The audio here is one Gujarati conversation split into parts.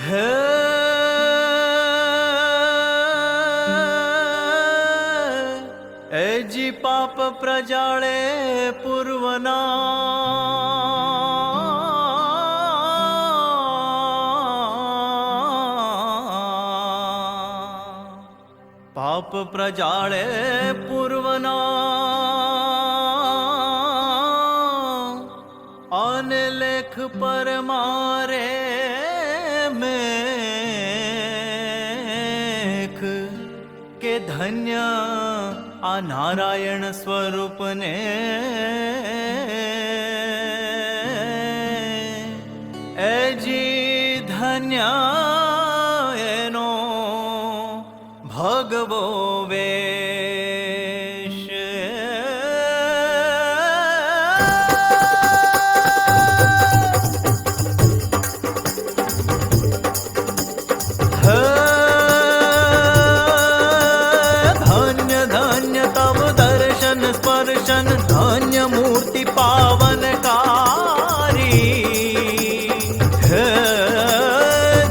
હે એજી પાપ પ્રજાળે પૂર્વના પાપ પ્રજાળે પૂર્વના અને લેખ પર મારે મેખ કે ધન્ય આ નારાયણ સ્વરૂપને એજી ધન્ય એનો ભગવો વેશ ધન્ય ધન્ય તવ દર્શન સ્પર્શન ધન્ય મૂર્તિ પાવનકારી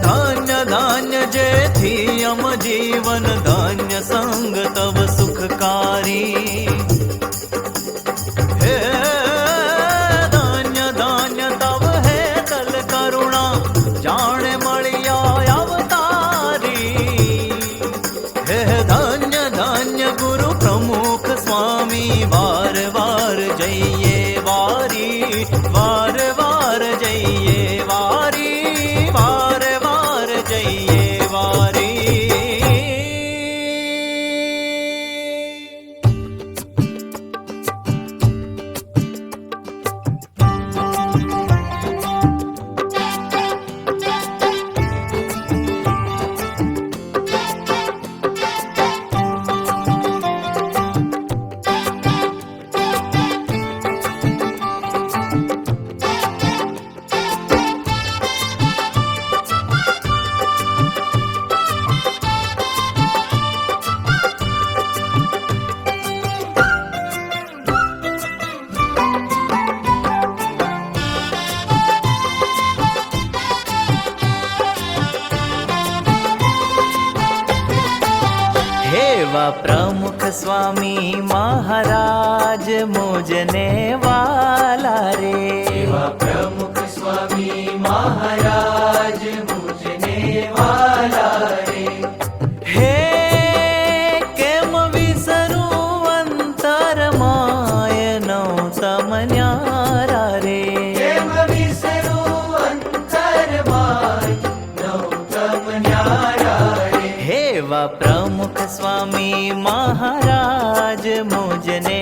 ધન્ય ધન્ય જેથી અમ જીવન ધન્ય સંગ તવ સુખકારી હે ધન્ય ધન્ય તવ હે દલ કરુણા જાણે મળ્યા અવતારી હે ધન્ય ધન્ય ગુરુ પ્રમુખ સ્વામી વાર વાર જઈએ વારી વાર વાર જઈએ વારી વાર વાર જઈએ વારી એવા પ્રમુખ સ્વામી મહારાજ મુજને વાલા રે એવા પ્રમુખ સ્વામી મહારાજ મુજને વાલા રે હે કેમ વિસરું અંતર માયનો તમન્યારા રે કેમ વિસરું અંતર માયનો તમન્યારા રે એવા પ્રમુખ સ્વામી મહારાજ મુજને